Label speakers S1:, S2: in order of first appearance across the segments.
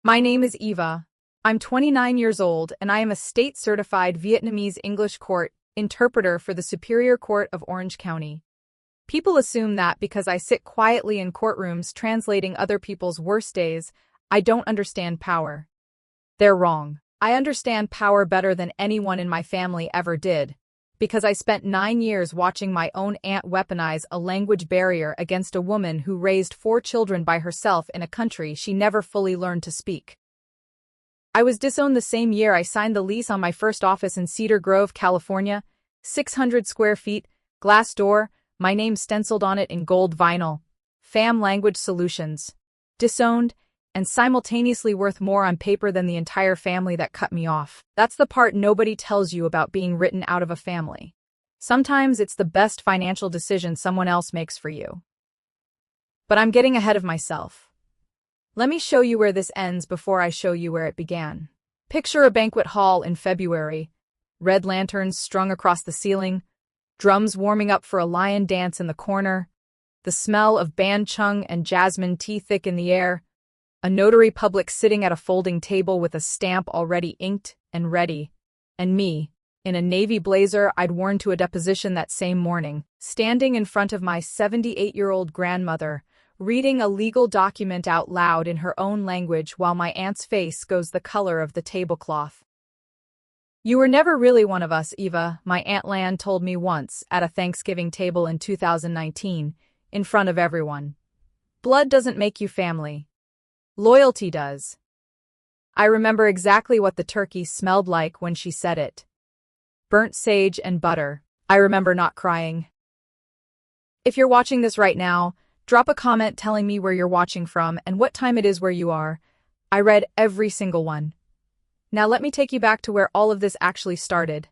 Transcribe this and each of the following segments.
S1: My name is Eva. I'm 29 years old and I am a state-certified Vietnamese English court interpreter for the Superior Court of Orange County. People assume that because I sit quietly in courtrooms translating other people's worst days, I don't understand power. They're wrong. I understand power better than anyone in my family ever did, because I spent 9 years watching my own aunt weaponize a language barrier against a woman who raised 4 children by herself in a country she never fully learned to speak. I was disowned the same year I signed the lease on my first office in Cedar Grove, California, 600 square feet, glass door, my name stenciled on it in gold vinyl. FAM Language Solutions. Disowned, and simultaneously worth more on paper than the entire family that cut me off. That's the part nobody tells you about being written out of a family. Sometimes it's the best financial decision someone else makes for you. But I'm getting ahead of myself. Let me show you where this ends before I show you where it began. Picture a banquet hall in February. Red lanterns strung across the ceiling, drums warming up for a lion dance in the corner, the smell of ban chung and jasmine tea thick in the air, a notary public sitting at a folding table with a stamp already inked and ready, and me, in a navy blazer I'd worn to a deposition that same morning, standing in front of my 78-year-old grandmother, reading a legal document out loud in her own language while my aunt's face goes the color of the tablecloth. "You were never really one of us, Eva," my Aunt Lan told me once at a Thanksgiving table in 2019, in front of everyone. "Blood doesn't make you family. Loyalty does." I remember exactly what the turkey smelled like when she said it. Burnt sage and butter. I remember not crying. If you're watching this right now, drop a comment telling me where you're watching from and what time it is where you are. I read every single one. Now let me take you back to where all of this actually started.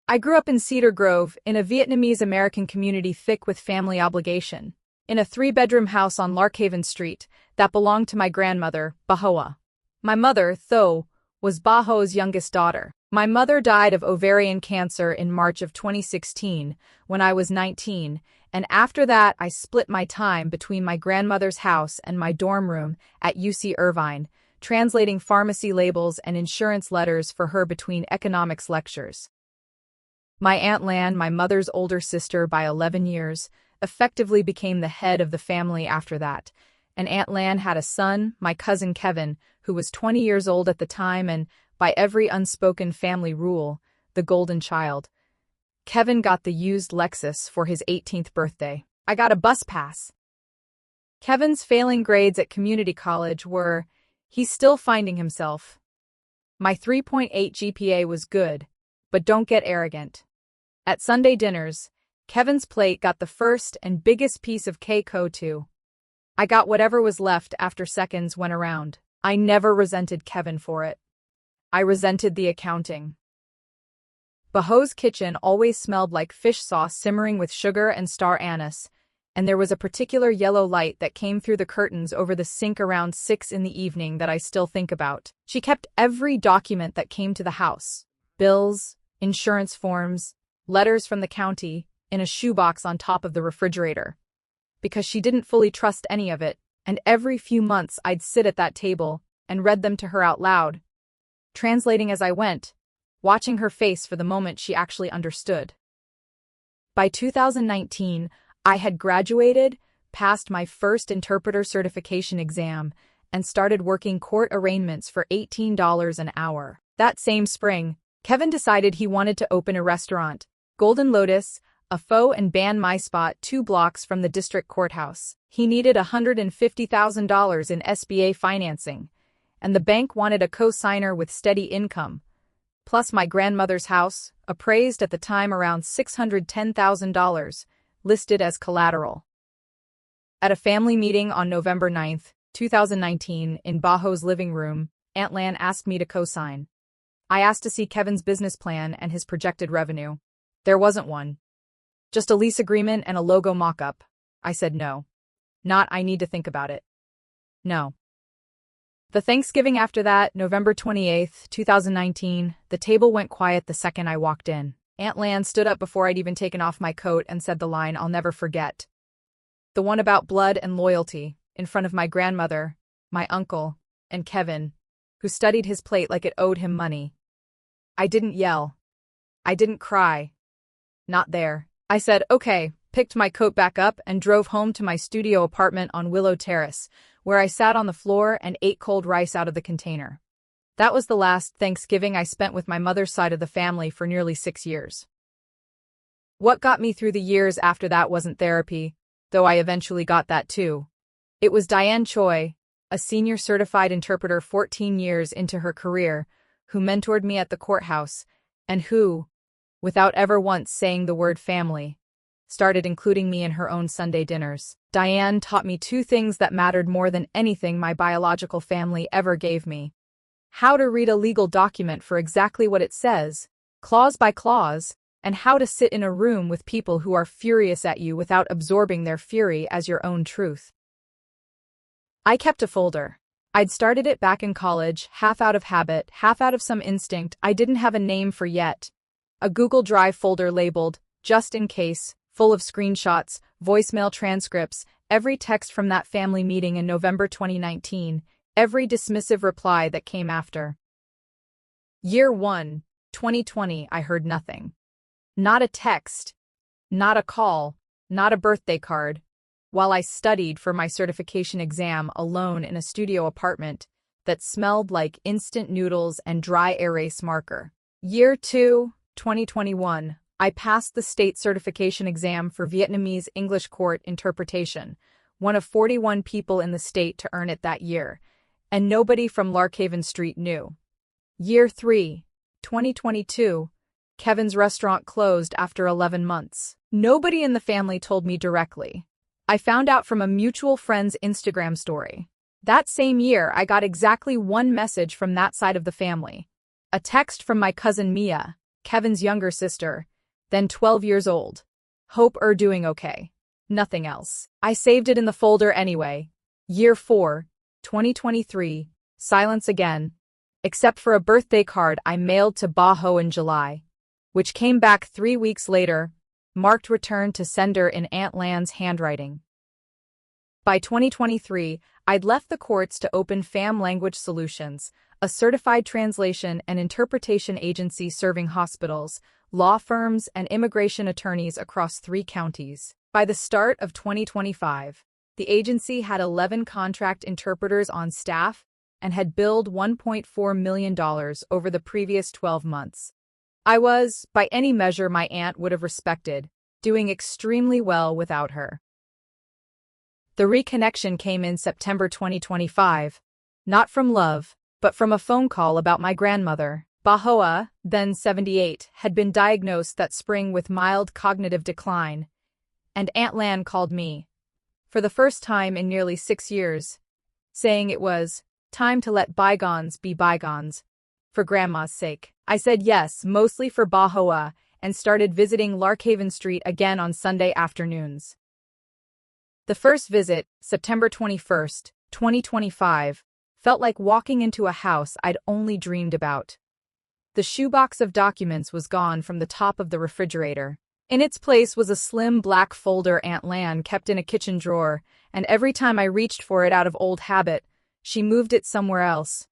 S1: I grew up in Cedar Grove, in a Vietnamese-American community thick with family obligation, in a 3-bedroom house on Larkhaven Street that belonged to my grandmother, Bahoa. My mother, Tho, was Baho's youngest daughter. My mother died of ovarian cancer in March of 2016, when I was 19, and after that I split my time between my grandmother's house and my dorm room at UC Irvine, translating pharmacy labels and insurance letters for her between economics lectures. My Aunt Lan, my mother's older sister by 11 years, effectively became the head of the family after that, and Aunt Lan had a son, my cousin Kevin, who was 20 years old at the time and, by every unspoken family rule, the golden child. Kevin got the used Lexus for his 18th birthday. I got a bus pass. Kevin's failing grades at community college were, he's still finding himself. My 3.8 GPA was good, but don't get arrogant. At Sunday dinners, Kevin's plate got the first and biggest piece of cake too. I got whatever was left after seconds went around. I never resented Kevin for it. I resented the accounting. Baho's kitchen always smelled like fish sauce simmering with sugar and star anise, and there was a particular yellow light that came through the curtains over the sink around 6 in the evening that I still think about. She kept every document that came to the house, bills, insurance forms, letters from the county, in a shoebox on top of the refrigerator, because she didn't fully trust any of it, and every few months I'd sit at that table and read them to her out loud, translating as I went, watching her face for the moment she actually understood. By 2019, I had graduated, passed my first interpreter certification exam, and started working court arraignments for $18 an hour. That same spring, Kevin decided he wanted to open a restaurant, Golden Lotus, a pho and ban mai spot 2 blocks from the district courthouse. He needed $150,000 in SBA financing, and the bank wanted a co-signer with steady income, plus my grandmother's house, appraised at the time around $610,000, listed as collateral. At a family meeting on November 9, 2019, in Baho's living room, Aunt Lan asked me to co-sign. I asked to see Kevin's business plan and his projected revenue. There wasn't one. Just a lease agreement and a logo mock-up. I said no. Not I need to think about it. No. The Thanksgiving after that, November 28, 2019, the table went quiet the second I walked in. Aunt Lan stood up before I'd even taken off my coat and said the line I'll never forget. The one about blood and loyalty, in front of my grandmother, my uncle, and Kevin, who studied his plate like it owed him money. I didn't yell. I didn't cry. Not there. I said, okay, picked my coat back up and drove home to my studio apartment on Willow Terrace, where I sat on the floor and ate cold rice out of the container. That was the last Thanksgiving I spent with my mother's side of the family for nearly 6 years. What got me through the years after that wasn't therapy, though I eventually got that too. It was Diane Choi, a senior certified interpreter 14 years into her career, who mentored me at the courthouse, and who, without ever once saying the word family, started including me in her own Sunday dinners. Diane taught me 2 things that mattered more than anything my biological family ever gave me: how to read a legal document for exactly what it says, clause by clause, and how to sit in a room with people who are furious at you without absorbing their fury as your own truth. I kept a folder. I'd started it back in college, half out of habit, half out of some instinct I didn't have a name for yet. A Google Drive folder labeled, just in case, full of screenshots, voicemail transcripts, every text from that family meeting in November 2019, every dismissive reply that came after. Year 1, 2020, I heard nothing. Not a text, not a call, not a birthday card, while I studied for my certification exam alone in a studio apartment that smelled like instant noodles and dry erase marker. Year 2, 2021, I passed the state certification exam for Vietnamese English court interpretation, one of 41 people in the state to earn it that year, and nobody from Larkhaven Street knew. Year 3, 2022, Kevin's restaurant closed after 11 months. Nobody in the family told me directly. I found out from a mutual friend's Instagram story. That same year, I got exactly 1 message from that side of the family. A text from my cousin Mia, Kevin's younger sister, then 12 years old. Hope you're doing okay. Nothing else. I saved it in the folder anyway. Year 4, 2023, silence again, except for a birthday card I mailed to Bah Ho in July, which came back 3 weeks later, marked return to sender in Aunt Lan's handwriting. By 2023, I'd left the courts to open FAM Language Solutions, a certified translation and interpretation agency serving hospitals, law firms, and immigration attorneys across 3 counties. By the start of 2025, the agency had 11 contract interpreters on staff and had billed $1.4 million over the previous 12 months. I was, by any measure my aunt would have respected, doing extremely well without her. The reconnection came in September 2025, not from love, but from a phone call about my grandmother. Bah Hoa, then 78, had been diagnosed that spring with mild cognitive decline, and Aunt Lan called me, for the first time in nearly 6 years, saying it was time to let bygones be bygones, for Grandma's sake. I said yes, mostly for Bah Hoa, and started visiting Larkhaven Street again on Sunday afternoons. The first visit, September 21st, 2025, felt like walking into a house I'd only dreamed about. The shoebox of documents was gone from the top of the refrigerator. In its place was a slim black folder Aunt Lan kept in a kitchen drawer, and every time I reached for it out of old habit, she moved it somewhere else.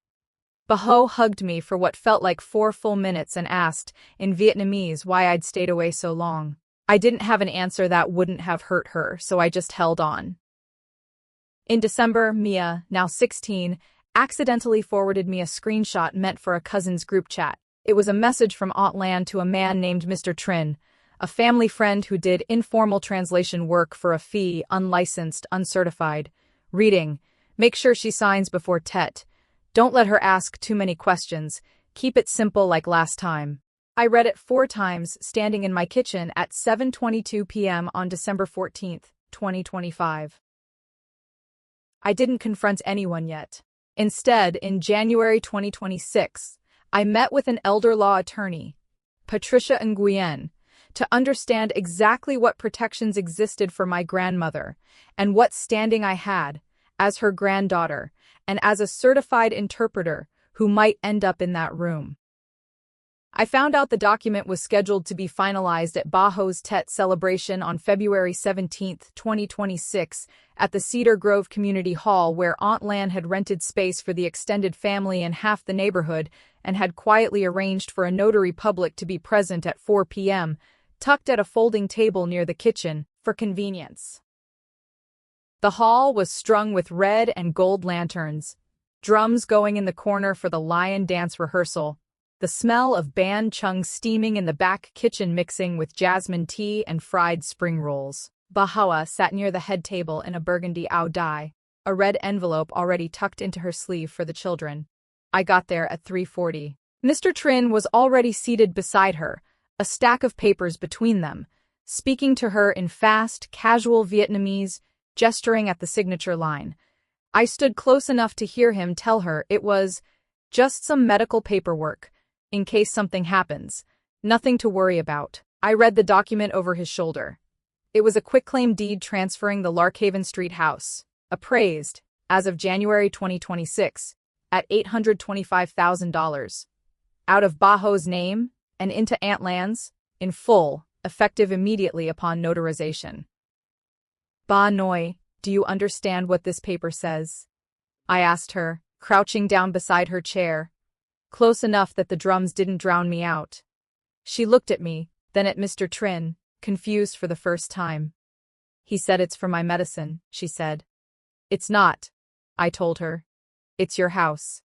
S1: Bah Ho hugged me for what felt like 4 full minutes and asked, in Vietnamese, why I'd stayed away so long. I didn't have an answer that wouldn't have hurt her, so I just held on. In December, Mia, now 16, accidentally forwarded me a screenshot meant for a cousin's group chat. It was a message from Aunt Lan to a man named Mr. Trin, a family friend who did informal translation work for a fee, unlicensed, uncertified. Reading, make sure she signs before Tet. Don't let her ask too many questions. Keep it simple like last time. I read it 4 times, standing in my kitchen at 7:22 p.m. on December 14th, 2025. I didn't confront anyone yet. Instead, in January 2026, I met with an elder law attorney, Patricia Nguyen, to understand exactly what protections existed for my grandmother and what standing I had, as her granddaughter, and as a certified interpreter who might end up in that room. I found out the document was scheduled to be finalized at Baho's Tet celebration on February 17, 2026, at the Cedar Grove Community Hall, where Aunt Lan had rented space for the extended family and half the neighborhood and had quietly arranged for a notary public to be present at 4 p.m., tucked at a folding table near the kitchen, for convenience. The hall was strung with red and gold lanterns, drums going in the corner for the lion dance rehearsal, the smell of ban chung steaming in the back kitchen mixing with jasmine tea and fried spring rolls. Bahawa sat near the head table in a burgundy au dai, a red envelope already tucked into her sleeve for the children. I got there at 3:40. Mr. Trin was already seated beside her, a stack of papers between them, speaking to her in fast, casual Vietnamese, gesturing at the signature line. I stood close enough to hear him tell her it was just some medical paperwork, in case something happens. Nothing to worry about. I read the document over his shoulder. It was a quitclaim deed transferring the Larkhaven Street house, appraised, as of January 2026, at $825,000, out of Baho's name and into Aunt Lan's, in full, effective immediately upon notarization. Ba Noi, do you understand what this paper says? I asked her, crouching down beside her chair, close enough that the drums didn't drown me out. She looked at me, then at Mr. Trin, confused for the first time. He said it's for my medicine, she said. It's not, I told her. It's your house.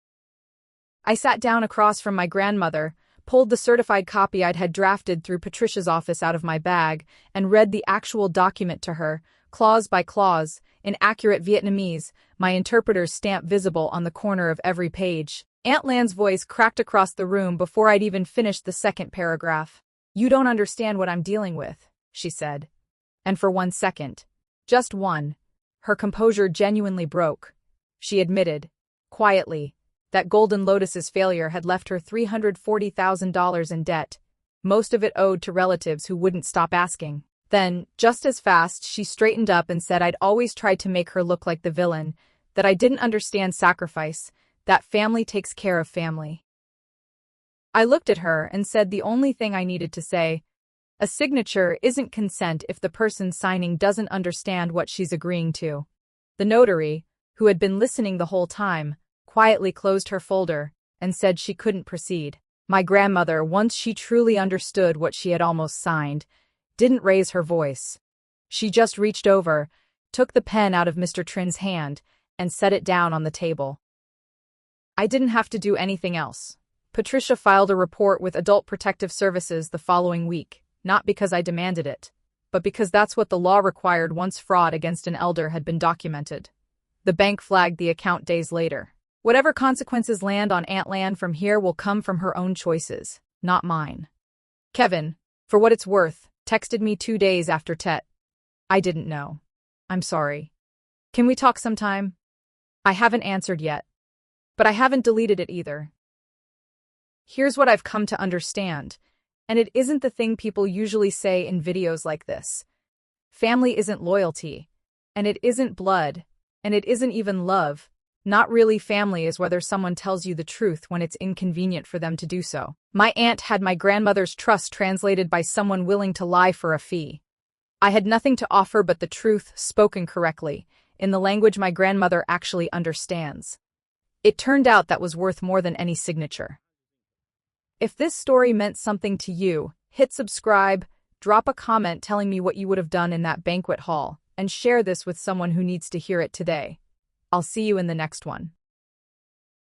S1: I sat down across from my grandmother, pulled the certified copy I'd had drafted through Patricia's office out of my bag, and read the actual document to her, clause by clause, in accurate Vietnamese, my interpreter's stamp visible on the corner of every page. Aunt Lan's voice cracked across the room before I'd even finished the second paragraph. You don't understand what I'm dealing with, she said. And for 1 second, just one, her composure genuinely broke. She admitted, quietly, that Golden Lotus's failure had left her $340,000 in debt, most of it owed to relatives who wouldn't stop asking. Then, just as fast, she straightened up and said I'd always tried to make her look like the villain, that I didn't understand sacrifice, that family takes care of family. I looked at her and said the only thing I needed to say, a signature isn't consent if the person signing doesn't understand what she's agreeing to. The notary, who had been listening the whole time, quietly closed her folder and said she couldn't proceed. My grandmother, once she truly understood what she had almost signed, didn't raise her voice. She just reached over, took the pen out of Mr. Trin's hand, and set it down on the table. I didn't have to do anything else. Patricia filed a report with Adult Protective Services the following week, not because I demanded it, but because that's what the law required once fraud against an elder had been documented. The bank flagged the account days later. Whatever consequences land on Aunt Lan from here will come from her own choices, not mine. Kevin, for what it's worth, texted me 2 days after Tet. I didn't know. I'm sorry. Can we talk sometime? I haven't answered yet. But I haven't deleted it either. Here's what I've come to understand, and it isn't the thing people usually say in videos like this. Family isn't loyalty, and it isn't blood, and it isn't even love. Not really. Family is whether someone tells you the truth when it's inconvenient for them to do so. My aunt had my grandmother's trust translated by someone willing to lie for a fee. I had nothing to offer but the truth spoken correctly, in the language my grandmother actually understands. It turned out that was worth more than any signature. If this story meant something to you, hit subscribe, drop a comment telling me what you would have done in that banquet hall, and share this with someone who needs to hear it today. I'll see you in the next one.